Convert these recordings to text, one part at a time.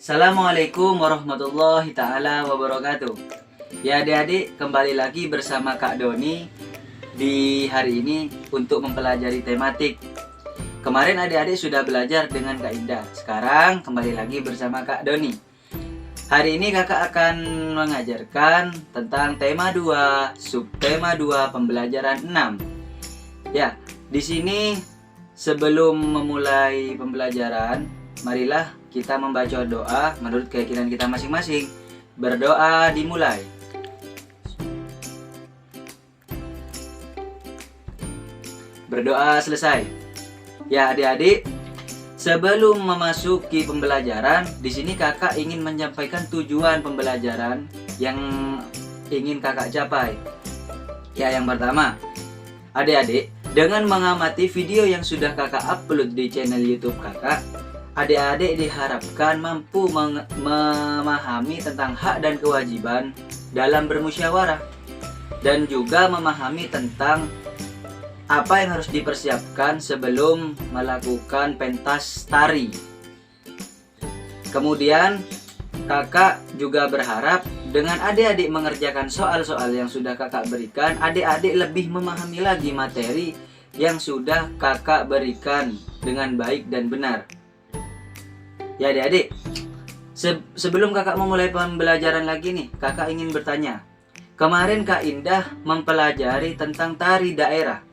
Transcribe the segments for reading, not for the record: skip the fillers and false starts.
Assalamualaikum warahmatullahi ta'ala wabarakatuh. Ya adik-adik, kembali lagi bersama Kak Doni di hari ini untuk mempelajari tematik. Kemarin adik-adik sudah belajar dengan Kak Indah. Sekarang kembali lagi bersama Kak Doni. Hari ini kakak akan mengajarkan tentang tema 2, subtema 2, pembelajaran 6. Ya, di sini sebelum memulai pembelajaran, marilah kita membaca doa menurut keyakinan kita masing-masing. Berdoa dimulai. Berdoa selesai. Ya adik-adik, sebelum memasuki pembelajaran, di sini kakak ingin menyampaikan tujuan pembelajaran yang ingin kakak capai. Ya, yang pertama, adik-adik, dengan mengamati video yang sudah kakak upload di channel YouTube kakak, adik-adik diharapkan mampu memahami tentang hak dan kewajiban dalam bermusyawarah, dan juga memahami tentang apa yang harus dipersiapkan sebelum melakukan pentas tari. Kemudian kakak juga berharap dengan adik-adik mengerjakan soal-soal yang sudah kakak berikan, adik-adik lebih memahami lagi materi yang sudah kakak berikan dengan baik dan benar. Ya adik-adik, sebelum kakak memulai pembelajaran lagi nih, kakak ingin bertanya. Kemarin Kak Indah mempelajari tentang tari daerah.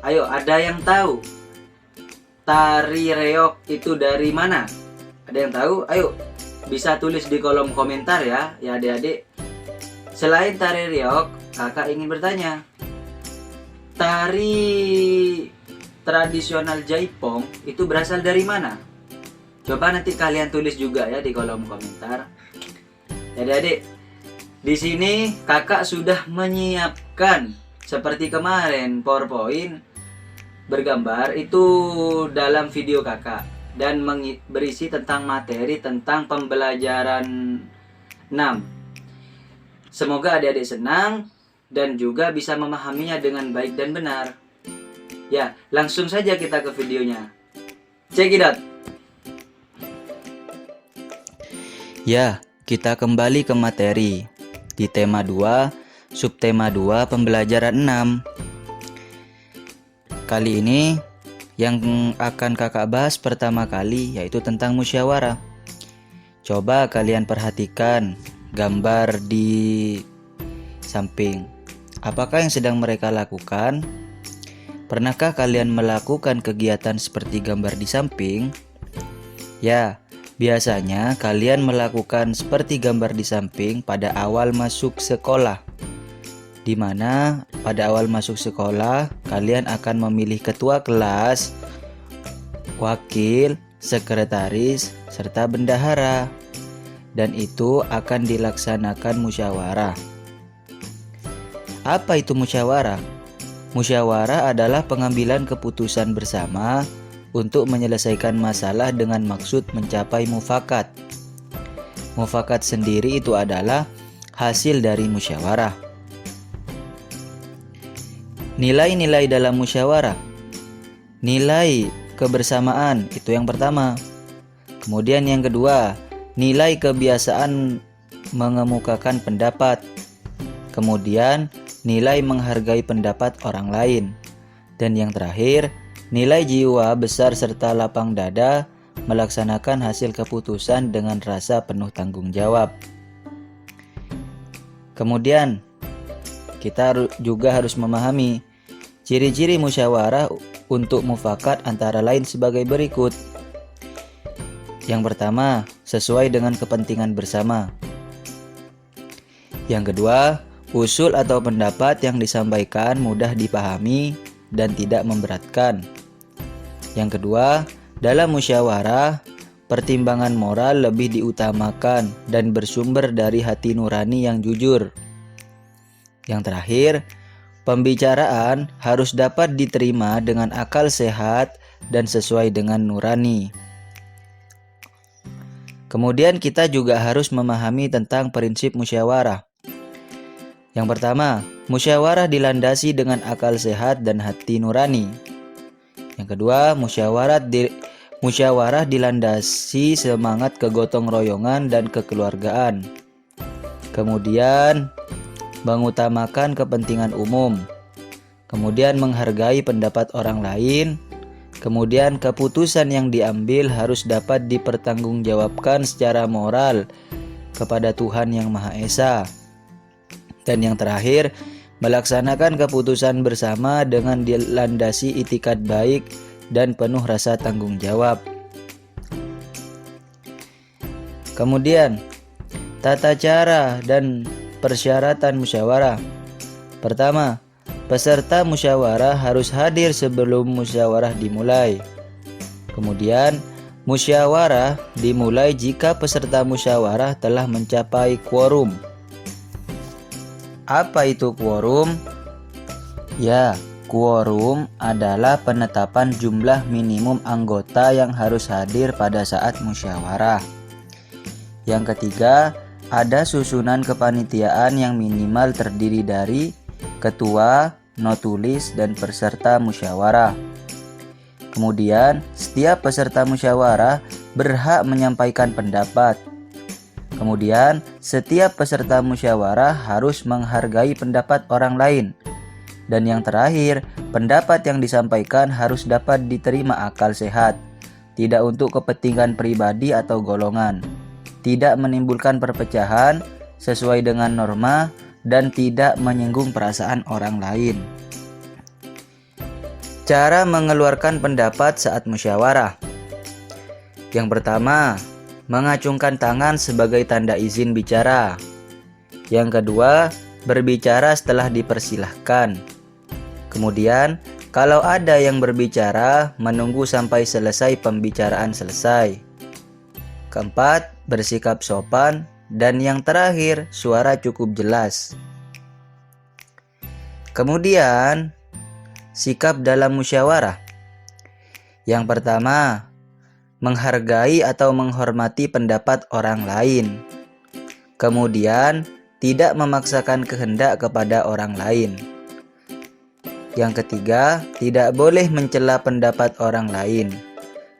Ayo, ada yang tahu tari reog itu dari mana? Ada yang tahu? Ayo, bisa tulis di kolom komentar ya, ya adik-adik. Selain tari reog, kakak ingin bertanya. Tari tradisional Jaipong itu berasal dari mana? Coba nanti kalian tulis juga ya di kolom komentar. Adik-adik, di sini kakak sudah menyiapkan seperti kemarin PowerPoint bergambar itu dalam video kakak dan berisi tentang materi tentang pembelajaran 6. Semoga adik-adik senang dan juga bisa memahaminya dengan baik dan benar. Ya, langsung saja kita ke videonya. Check it out. Ya, kita kembali ke materi di tema 2, subtema 2, pembelajaran 6. Kali ini yang akan kakak bahas pertama kali yaitu tentang musyawarah. Coba kalian perhatikan gambar di samping. Apakah yang sedang mereka lakukan? Pernahkah kalian melakukan kegiatan seperti gambar di samping? Ya, biasanya kalian melakukan seperti gambar di samping pada awal masuk sekolah, di mana pada awal masuk sekolah kalian akan memilih ketua kelas, wakil, sekretaris, serta bendahara, dan itu akan dilaksanakan musyawarah. Apa itu musyawarah? Musyawarah adalah pengambilan keputusan bersama untuk menyelesaikan masalah dengan maksud mencapai mufakat. Mufakat sendiri itu adalah hasil dari musyawarah. Nilai-nilai dalam musyawarah. Nilai kebersamaan itu yang pertama. Kemudian yang kedua, nilai kebiasaan mengemukakan pendapat. Kemudian nilai menghargai pendapat orang lain. Dan yang terakhir, nilai jiwa besar serta lapang dada melaksanakan hasil keputusan dengan rasa penuh tanggung jawab. Kemudian, kita juga harus memahami ciri-ciri musyawarah untuk mufakat antara lain sebagai berikut. Yang pertama, sesuai dengan kepentingan bersama. Yang kedua, usul atau pendapat yang disampaikan mudah dipahami dan tidak memberatkan. Yang kedua, dalam musyawarah, pertimbangan moral lebih diutamakan dan bersumber dari hati nurani yang jujur. Yang terakhir, pembicaraan harus dapat diterima dengan akal sehat dan sesuai dengan nurani. Kemudian kita juga harus memahami tentang prinsip musyawarah. Yang pertama, musyawarah dilandasi dengan akal sehat dan hati nurani. Yang kedua, Musyawarah dilandasi semangat kegotong royongan dan kekeluargaan. Kemudian mengutamakan kepentingan umum. Kemudian menghargai pendapat orang lain. Kemudian keputusan yang diambil harus dapat dipertanggungjawabkan secara moral kepada Tuhan Yang Maha Esa. Dan yang terakhir, melaksanakan keputusan bersama dengan dilandasi itikat baik dan penuh rasa tanggung jawab. Kemudian, tata cara dan persyaratan musyawarah. Pertama, peserta musyawarah harus hadir sebelum musyawarah dimulai. Kemudian, musyawarah dimulai jika peserta musyawarah telah mencapai quorum. Apa itu quorum? Ya, quorum adalah penetapan jumlah minimum anggota yang harus hadir pada saat musyawarah. Yang ketiga, ada susunan kepanitiaan yang minimal terdiri dari ketua, notulis, dan peserta musyawarah. Kemudian, setiap peserta musyawarah berhak menyampaikan pendapat. Kemudian, setiap peserta musyawarah harus menghargai pendapat orang lain. Dan yang terakhir, pendapat yang disampaikan harus dapat diterima akal sehat, tidak untuk kepentingan pribadi atau golongan, tidak menimbulkan perpecahan sesuai dengan norma, dan tidak menyinggung perasaan orang lain. Cara mengeluarkan pendapat saat musyawarah. Yang pertama, mengacungkan tangan sebagai tanda izin bicara. Yang kedua, berbicara setelah dipersilahkan. Kemudian, kalau ada yang berbicara, menunggu sampai selesai pembicaraan selesai. Keempat, bersikap sopan. Dan yang terakhir, suara cukup jelas. Kemudian, sikap dalam musyawarah. Yang pertama, menghargai atau menghormati pendapat orang lain. Kemudian, tidak memaksakan kehendak kepada orang lain. Yang ketiga, tidak boleh mencela pendapat orang lain.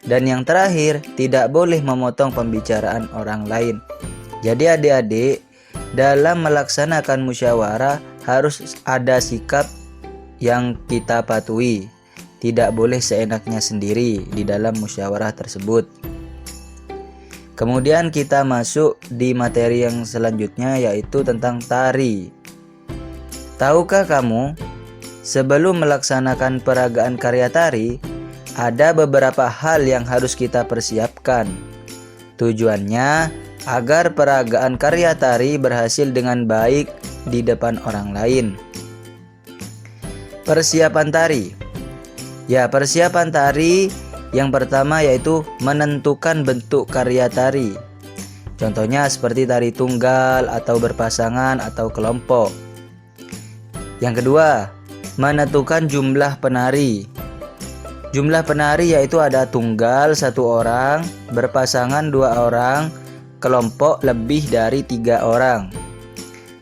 Dan yang terakhir, tidak boleh memotong pembicaraan orang lain. Jadi adik-adik, dalam melaksanakan musyawarah harus ada sikap yang kita patuhi. Tidak boleh seenaknya sendiri di dalam musyawarah tersebut. Kemudian kita masuk di materi yang selanjutnya, yaitu tentang tari. Tahukah kamu, sebelum melaksanakan peragaan karya tari, ada beberapa hal yang harus kita persiapkan. Tujuannya agar peragaan karya tari berhasil dengan baik di depan orang lain. Persiapan tari. Ya, persiapan tari yang pertama yaitu menentukan bentuk karya tari. Contohnya seperti tari tunggal atau berpasangan atau kelompok. Yang kedua, menentukan jumlah penari. Jumlah penari yaitu ada tunggal 1 orang, berpasangan 2 orang, kelompok lebih dari 3 orang.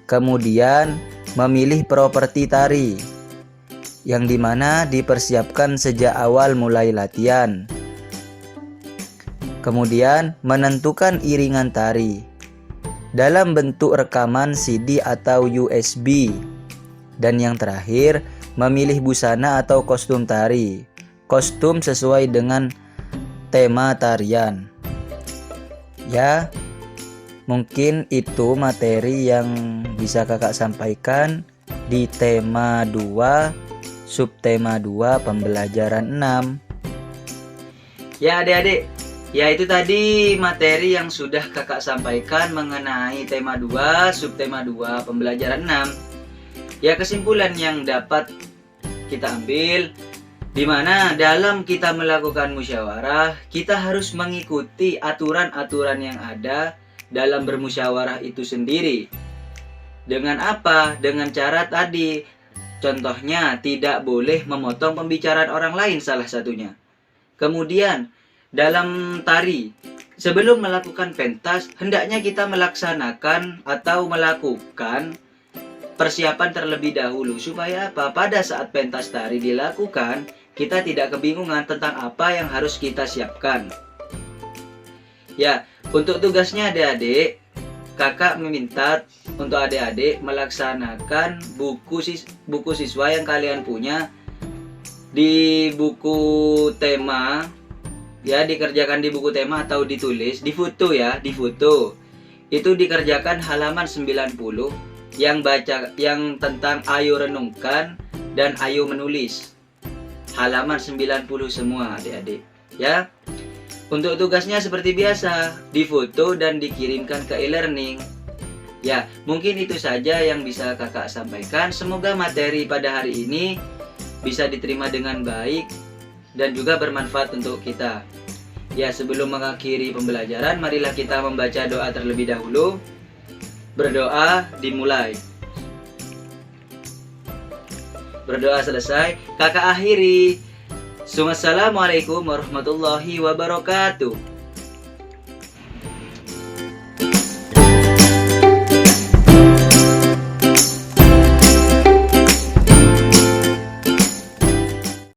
Kemudian memilih properti tari, yang dimana dipersiapkan sejak awal mulai latihan. Kemudian menentukan iringan tari dalam bentuk rekaman CD atau USB. Dan yang terakhir, memilih busana atau kostum tari. Kostum sesuai dengan tema tarian. Ya, mungkin itu materi yang bisa kakak sampaikan di tema 2, subtema 2, pembelajaran 6. Ya adik-adik, ya itu tadi materi yang sudah kakak sampaikan mengenai tema 2, subtema 2, pembelajaran 6. Ya, kesimpulan yang dapat kita ambil, di mana dalam kita melakukan musyawarah, kita harus mengikuti aturan-aturan yang ada dalam bermusyawarah itu sendiri. Dengan apa? Dengan cara tadi. Contohnya, tidak boleh memotong pembicaraan orang lain salah satunya. Kemudian, dalam tari, sebelum melakukan pentas, hendaknya kita melaksanakan atau melakukan persiapan terlebih dahulu. Supaya apa? Pada saat pentas tari dilakukan, kita tidak kebingungan tentang apa yang harus kita siapkan. Ya, untuk tugasnya adik-adik, kakak meminta untuk adik-adik melaksanakan buku siswa yang kalian punya di buku tema. Ya, dikerjakan di buku tema atau ditulis, di foto ya, di foto. Itu dikerjakan halaman 90 yang tentang ayo renungkan dan ayo menulis. Halaman 90 semua adik-adik, ya. Untuk tugasnya seperti biasa, difoto dan dikirimkan ke e-learning. Ya, mungkin itu saja yang bisa kakak sampaikan. Semoga materi pada hari ini bisa diterima dengan baik dan juga bermanfaat untuk kita. Ya, sebelum mengakhiri pembelajaran, marilah kita membaca doa terlebih dahulu. Berdoa dimulai. Berdoa selesai, kakak akhiri. Assalamualaikum warahmatullahi wabarakatuh.